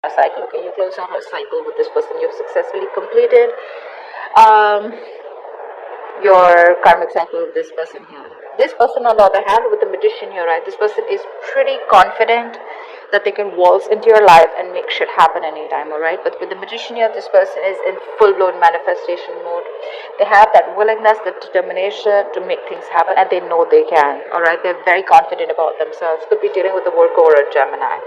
cycle. Okay, you close out a cycle with this person. You've successfully completed um, your karmic cycle with this person here. This person, on the other hand, with the magician here, right? This person is pretty confident that they can waltz into your life and make shit happen anytime, alright? But with the magician here, this person is in full-blown manifestation mode. They have that willingness, that determination to make things happen, and they know they can, alright? They're very confident about themselves. Could be dealing with a Virgo or a Gemini.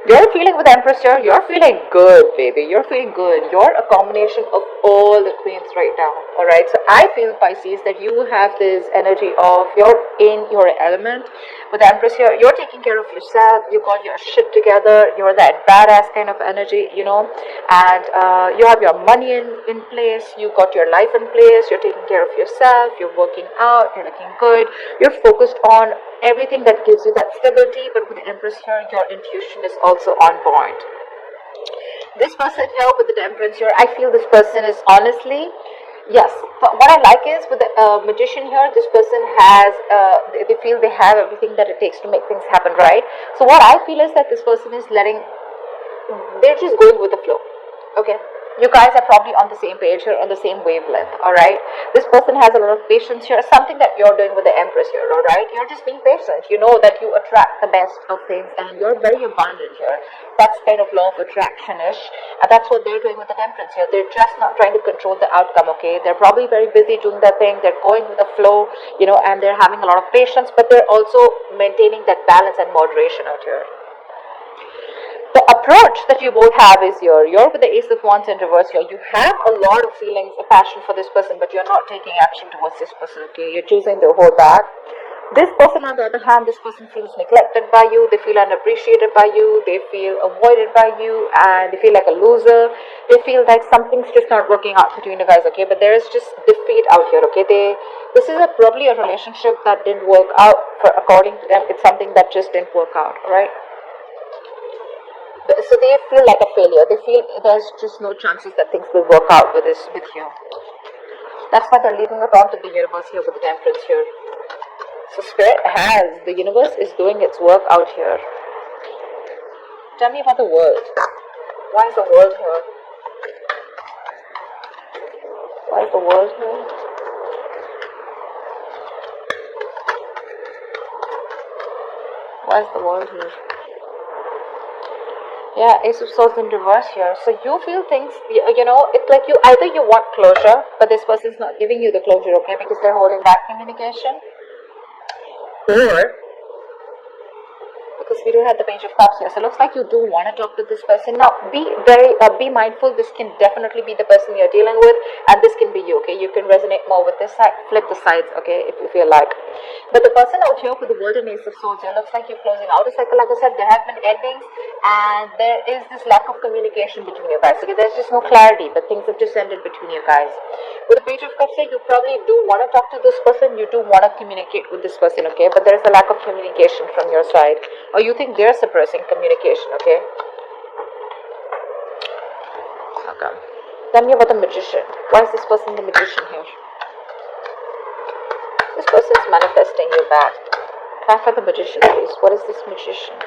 You're feeling with Empress here, you're feeling good, baby. You're feeling good. You're a combination of all the queens right now. Alright, so I feel, Pisces, that you have this energy of you're in your element. With Empress here, you're taking care of yourself. You got your shit together. You're that badass kind of energy, you know. And you have your money in place. You got your life in place. You're taking care of yourself. You're working out. You're looking good. You're focused on everything that gives you that stability. But with the Empress here, your intuition is also on point. This person here with the Temperance here, I feel this person is honestly, yes, but what I like is with the magician here, this person has, they feel they have everything that it takes to make things happen, right? So what I feel is that this person is they're just going with the flow, okay? You guys are probably on the same page here, on the same wavelength, alright? This person has a lot of patience here, something that you're doing with the Empress here, alright? You're just being patient. You know that you attract the best of things and you're very abundant here. That's kind of law of attraction-ish. And that's what they're doing with the Temperance here. They're just not trying to control the outcome, okay? They're probably very busy doing their thing. They're going with the flow, you know, and they're having a lot of patience, but they're also maintaining that balance and moderation out here. The approach that you both have is you're with the Ace of Wands in reverse here. You have a lot of feelings, a passion for this person, but you're not taking action towards this person, okay? You're choosing to hold back. This person, on the other hand, this person feels neglected by you. They feel unappreciated by you. They feel avoided by you, and they feel like a loser. They feel like something's just not working out between you guys, okay? But there is just defeat out here, okay? This is probably a relationship that didn't work out according to them. It's something that just didn't work out, alright? So they feel like a failure. They feel there's just no chances that things will work out with you. That's why they're leaving it on to the universe here with the Temperance here. So Spirit the universe is doing its work out here. Tell me about the world. Why is the world here? Why is the world here? Why is the world here? Yeah, Ace of Swords in reverse here. So you feel things, you know, it's like either you want closure, but this person's not giving you the closure, okay, because they're holding back communication. Or, because we do have the Page of Cups here, so it looks like you do want to talk to this person. Now, be mindful, this can definitely be the person you're dealing with, and this can be you, okay? You can resonate more with this side, flip the sides, okay, if you feel like. But the person out here with the World and Ace of Swords here, looks like you're closing out a cycle. Like I said, there have been endings, and there is this lack of communication between you guys, okay? There's just no clarity, but things have just ended between you guys. With the Page of Cups here, you probably do want to talk to this person, you do want to communicate with this person, okay? But there's a lack of communication from your side. Or you think they're suppressing communication, okay? Okay. Tell me about the Magician. Why is this person the Magician here? This person's manifesting you back. Can I find the Magician, please? What is this Magician?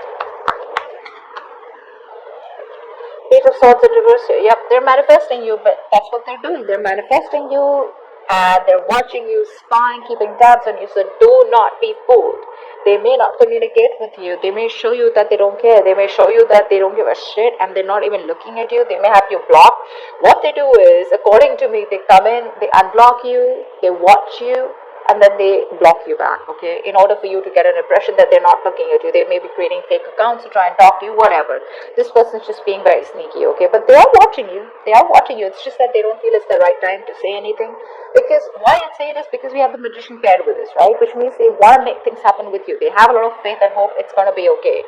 Page of Swords in reverse here. Yep, they're manifesting you, but that's what they're doing. They're manifesting you, and they're watching you, spying, keeping tabs on you, so do not be fooled. They may not communicate with you. They may show you that they don't care. They may show you that they don't give a shit and they're not even looking at you. They may have you blocked. What they do is, according to me, they come in, they unblock you, they watch you, and then they block you back, okay? In order for you to get an impression that they're not looking at you. They may be creating fake accounts to try and talk to you, whatever. This person's just being very sneaky, okay? But they are watching you. They are watching you. It's just that they don't feel it's the right time to say anything. Because why I say it is because we have the Magician paired with this, right? Which means they want to make things happen with you. They have a lot of faith and hope it's going to be okay.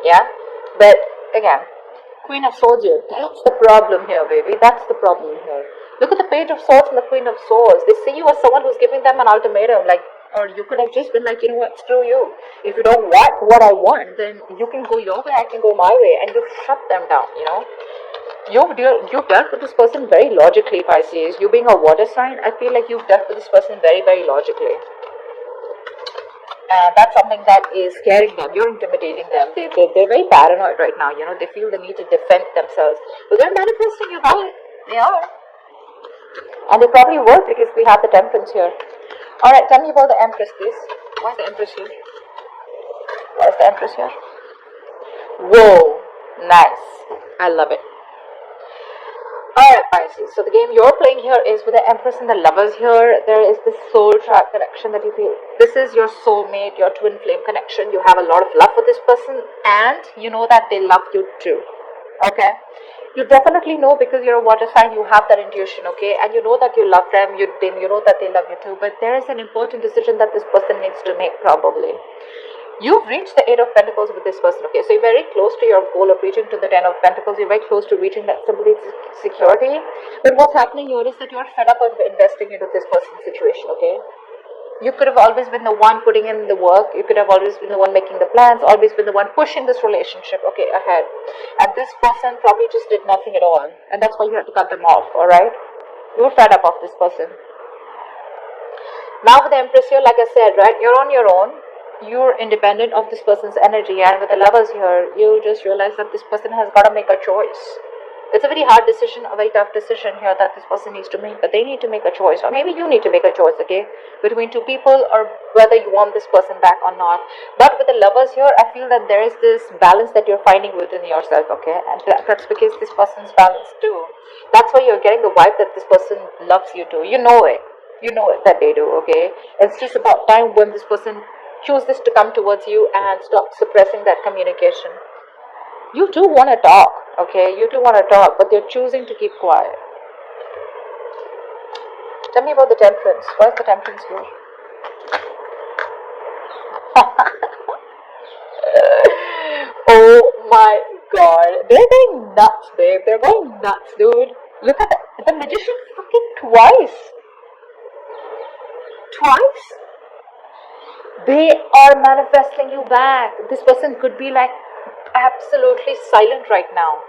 Yeah? But, again, Queen of Swords here. That's the problem here, baby. That's the problem here. Look at the Page of Swords and the Queen of Swords. They see you as someone who's giving them an ultimatum. Like, or you could have just been like, you know what, screw you. If you don't want what I want, then you can go your way, I can go my way. And you shut them down, you know. You've dealt with this person very logically, Pisces. You being a water sign, I feel like you've dealt with this person very, very logically. And that's something that is scaring them. You're intimidating them. They're very paranoid right now. You know, they feel the need to defend themselves. But they're manifesting you back. They are. And they probably will, because we have the Temperance here. Alright, tell me about the Empress, please. Why is the Empress here? Why is the Empress here? Whoa. Nice. I love it. Alright, Pisces. So the game you're playing here is with the Empress and the Lovers here. There is this soul track connection that you feel. This is your soulmate, your twin flame connection. You have a lot of love for this person, and you know that they love you too. Okay? You definitely know, because you're a water sign, you have that intuition, okay? And you know that you love them, you know that they love you too. But there is an important decision that this person needs to make, probably. You've reached the 8 of Pentacles with this person, okay? So you're very close to your goal of reaching to the 10 of Pentacles. You're very close to reaching that stability, security. But what's happening here is that you're fed up of investing into this person's situation, okay? You could have always been the one putting in the work. You could have always been the one making the plans, always been the one pushing this relationship, okay, ahead. And this person probably just did nothing at all. And that's why you had to cut them off, alright? You're fed up of this person. Now with the Empress here, like I said, right, you're on your own. You're independent of this person's energy, and with the Lovers here, you just realize that this person has got to make a choice. It's a very hard decision, a very tough decision here that this person needs to make, but they need to make a choice, or maybe you need to make a choice, okay, between two people, or whether you want this person back or not. But with the Lovers here, I feel that there is this balance that you're finding within yourself, okay, and that's because this person's balanced too. That's why you're getting the vibe that this person loves you too. You know it that they do, okay. It's just about time when this person chooses to come towards you and stop suppressing that communication. You do want to talk, okay? You do want to talk, but they're choosing to keep quiet. Tell me about the Temperance. Why is the Temperance here? Oh my god. They're going nuts, babe. They're going nuts, dude. Look at the Magician fucking twice. Twice? They are manifesting you back. This person could be like absolutely silent right now.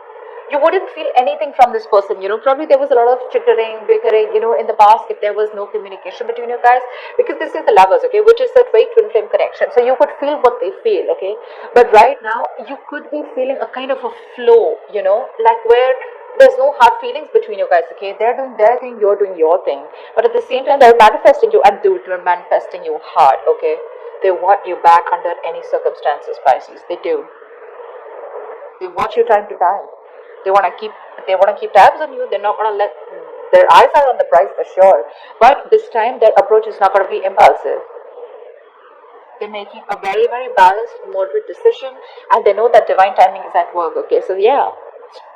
You wouldn't feel anything from this person, you know. Probably there was a lot of chittering, bickering, you know, in the past, if there was no communication between you guys, because this is the Lovers, okay, which is that very twin flame connection. So you could feel what they feel, okay. But right now, you could be feeling a kind of a flow, you know, like where there's no hard feelings between you guys, okay. They're doing their thing, you're doing your thing. But at the same time, they're manifesting you, and dude, they're manifesting you hard, okay. They want you back under any circumstances, Pisces. They do. They watch you time to time. They want to keep tabs on you. They're not going to let, their eyes are on the prize for sure. But this time, their approach is not going to be impulsive. They're making a very, very balanced, moderate decision, and they know that divine timing is at work, okay. So yeah,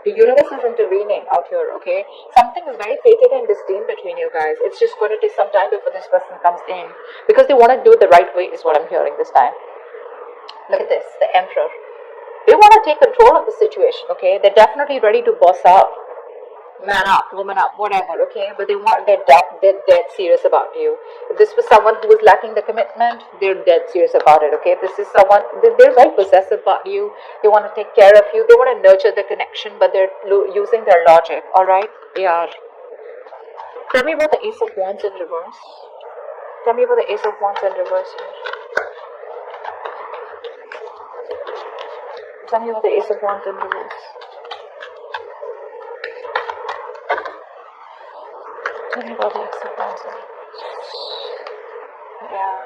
the universe is intervening out here, okay. Something is very fated and destined between you guys. It's just going to take some time before this person comes in, because they want to do it the right way, is what I'm hearing this time. Look at this, the Emperor. They want to take control of the situation, okay. They're definitely ready to boss up, man up, woman up, whatever, okay. But they're dead serious about you. If this was someone who was lacking the commitment, they're dead serious about it, okay. If this is someone, they're very possessive about you. They want to take care of you. They want to nurture the connection, but they're using their logic, alright. They are. Tell me about the Ace of Wands in reverse. Tell me about the Ace of Wands in reverse here. Tell me about the Ace of Wands in reverse. Tell me about the Ace of Wands in reverse. Yeah.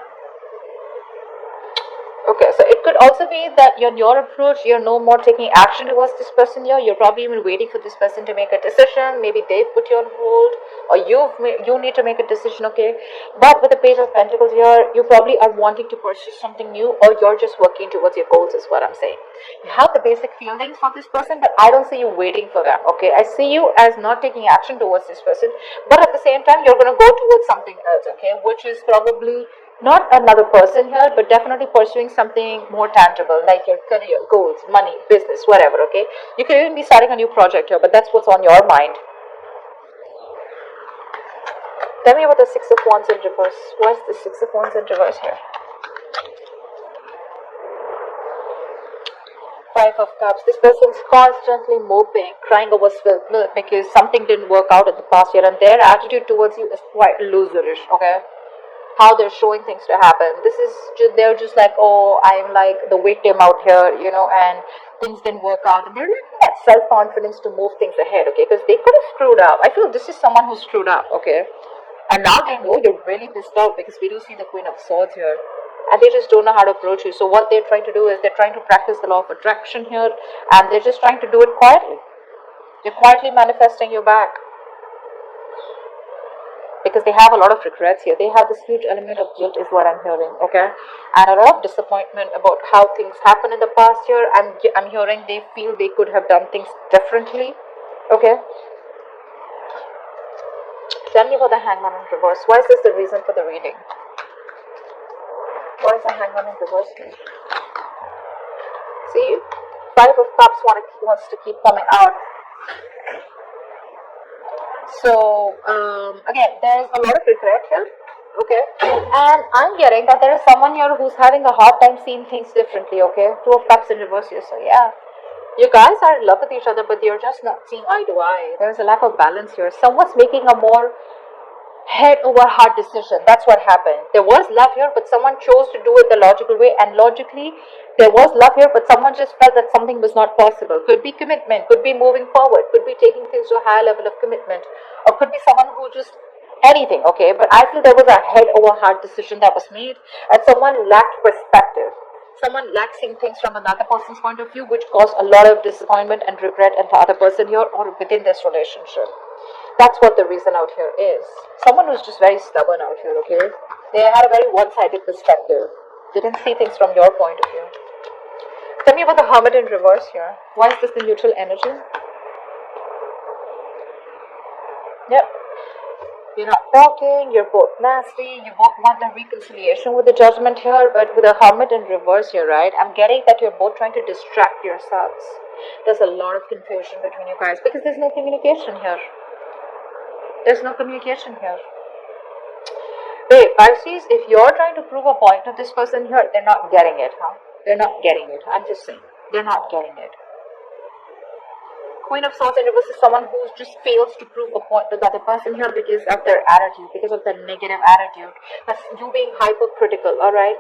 Okay, so it could also be that your approach, you're no more taking action towards this person here. You're probably even waiting for this person to make a decision. Maybe they've put you on hold, or you need to make a decision, okay? But with the Page of Pentacles here, you probably are wanting to pursue something new, or you're just working towards your goals, is what I'm saying. You have the basic feelings for this person, but I don't see you waiting for them, okay? I see you as not taking action towards this person, but at the same time, you're going to go towards something else, okay? Which is probably not another person here, but definitely pursuing something more tangible, like your career, goals, money, business, whatever, okay? You could even be starting a new project here, but that's what's on your mind. Tell me about the Six of Wands in reverse. Why is the Six of Wands in reverse here? Five of Cups. This person's constantly moping, crying over spilled milk because something didn't work out in the past year, and their attitude towards you is quite loserish, okay? how they're showing things to happen. They're just like, oh, I'm like the victim out here, and things didn't work out. And they're lacking that self-confidence to move things ahead, okay? Because they could have screwed up. I feel this is someone who screwed up, okay? And now they know you're really pissed off because we do see the Queen of Swords here. And they just don't know how to approach you. So what they're trying to do is they're trying to practice the law of attraction here. And they're just trying to do it quietly. They're quietly manifesting you back. Because they have a lot of regrets here. They have this huge element of guilt is what I'm hearing, okay? And a lot of disappointment about how things happened in the past year. I'm hearing they feel they could have done things differently, okay? Tell me about the Hangman in reverse. Why is this the reason for the reading? Why is the Hangman in reverse here? See, Five of Cups wants to keep coming out. So, again, there's a lot of regret here, okay? And I'm getting that there is someone here who's having a hard time seeing things differently, okay? Two of Cups in reverse here, so yeah. You guys are in love with each other, but you're just not seeing eye to eye. There's a lack of balance here. Someone's making a more head over heart decision. That's what happened. There was love here, but someone chose to do it the logical way, and logically there was love here, but someone just felt that something was not possible. Could be commitment, could be moving forward, could be taking things to a higher level of commitment, or could be someone who just anything, okay? But I feel there was a head over heart decision that was made, and someone lacked perspective. Someone lacked seeing things from another person's point of view, which caused a lot of disappointment and regret in the other person here or within this relationship. That's what the reason out here is. Someone who's just very stubborn out here, okay? They had a very one-sided perspective. They didn't see things from your point of view. Tell me about the Hermit in reverse here. Why is this the neutral energy? Yep. You're not talking, you're both nasty, you both want a reconciliation with the Judgment here, but with the Hermit in reverse here, right? I'm getting that you're both trying to distract yourselves. There's a lot of confusion between you guys because there's no communication here. There's no communication here. Wait, Pisces, if you're trying to prove a point to this person here, they're not getting it, huh? They're not getting it. I'm just saying. They're not getting it. Queen of Swords in reverse is someone who just fails to prove a point to the other person here because of their attitude, because of their negative attitude. That's you being hypercritical, alright?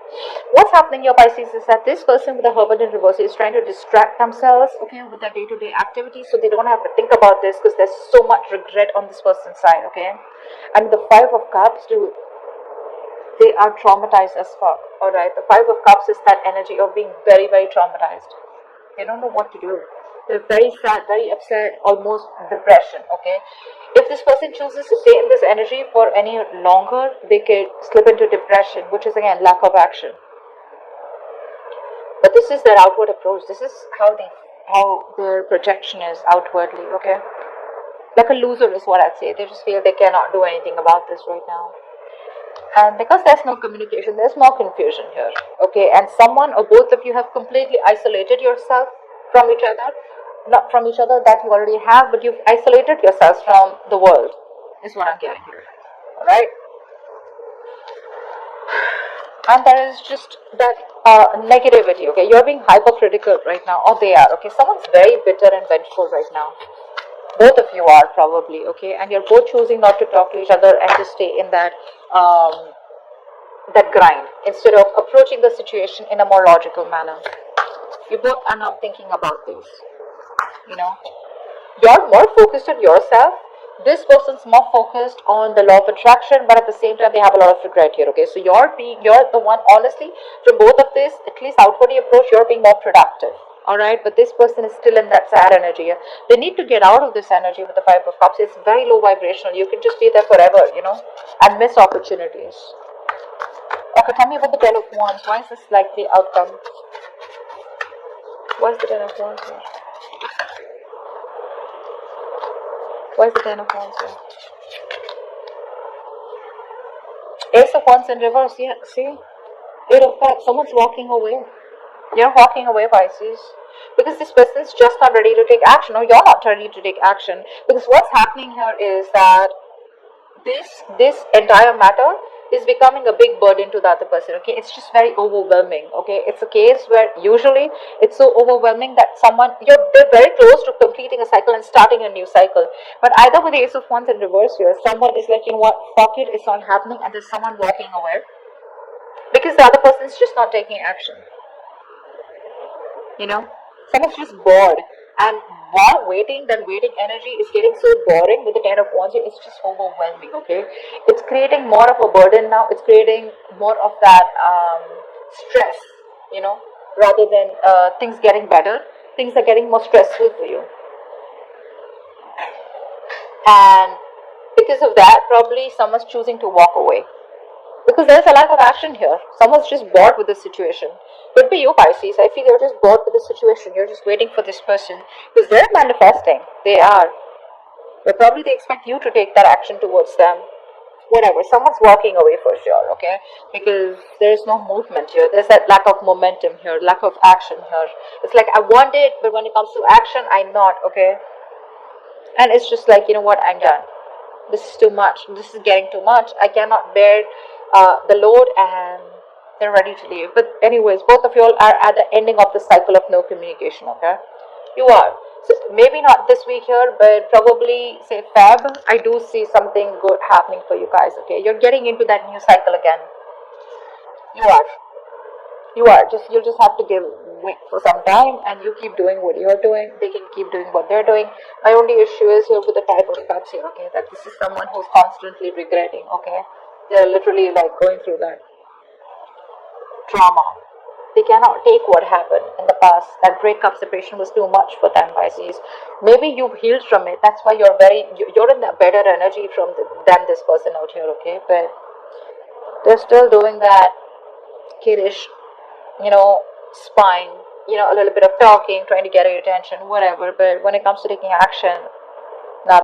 What's happening here, Pisces, is that this person with the Hermit in reverse is trying to distract themselves, okay, with their day-to-day activities so they don't have to think about this because there's so much regret on this person's side, okay? And the Five of Cups, they are traumatized as fuck, alright? The Five of Cups is that energy of being very, very traumatized. They don't know what to do. They're very sad, very upset, almost depression, okay? If this person chooses to stay in this energy for any longer, they could slip into depression, which is again lack of action. But this is their outward approach. This is how their projection is outwardly, okay? Like a loser is what I'd say. They just feel they cannot do anything about this right now. And because there's no communication, there's more confusion here, okay? And someone or both of you have completely isolated yourself from each other. Not from each other that you already have, but you've isolated yourselves from the world, is what I'm getting here, alright? And there is just that negativity, okay? You're being hypercritical right now, or they are, okay? Someone's very bitter and vengeful right now. Both of you are probably, okay? And you're both choosing not to talk to each other and just stay in that that grind instead of approaching the situation in a more logical manner. You both are not thinking about this. You know, you're more focused on yourself. This person's more focused on the law of attraction, but at the same time they have a lot of regret here, okay? So you're the one, honestly, from both of this, at least outwardly approach, you're being more productive, alright? But this person is still in that sad energy. They need to get out of this energy with the Five of Cups. It's very low vibrational. You can just be there forever, you know, and miss opportunities. Okay, tell me about the Ten of Wands. Why is this likely outcome? Why is the Ten of Wands here? Why is the Ten of Wands here? Ace of Wands in reverse, yeah, see? Eight of Cups, someone's walking away. You're walking away, Pisces. Because this person's just not ready to take action, or you're not ready to take action. Because what's happening here is that this entire matter is becoming a big burden to the other person. Okay, it's just very overwhelming. Okay, it's a case where usually it's so overwhelming that they're very close to completing a cycle and starting a new cycle. But either with the Ace of Wands in reverse here, someone is like, you know what, fuck it, it's not happening, and there's someone walking away because the other person is just not taking action. You know, someone's just bored, and while waiting, that waiting energy is getting so boring with the Ten of Wands. It's just overwhelming. Okay, it's creating more of a burden now. It's creating more of that stress. You know, rather than things getting better, things are getting more stressful for you. And because of that, probably someone's choosing to walk away. Because there's a lack of action here. Someone's just bored with the situation. Could be you, Pisces. I feel you're just bored with the situation. You're just waiting for this person. Because they're manifesting. They are. But probably they expect you to take that action towards them. Whatever. Someone's walking away for sure, okay? Because there's no movement here. There's that lack of momentum here. Lack of action here. It's like, I want it, but when it comes to action, I'm not, okay? And it's just like, you know what? I'm done. This is too much. This is getting too much. I cannot bear the load, and they're ready to leave. But anyways, both of you all are at the ending of the cycle of no communication, okay? You are. So maybe not this week here, but probably say Feb, I do see something good happening for you guys, okay? You're getting into that new cycle again. You are. You'll just have to wait for some time, and you keep doing what you're doing. They can keep doing what they're doing. My only issue is here with the type of cups here, okay? That this is someone who's constantly regretting, okay? They're literally like going through that trauma. They cannot take what happened in the past. That breakup separation was too much for them, Pisces. Maybe you've healed from it. That's why you're in a better energy than this person out here, okay? But they're still doing that kiddish, spine, a little bit of talking, trying to get your attention, whatever. But when it comes to taking action, not.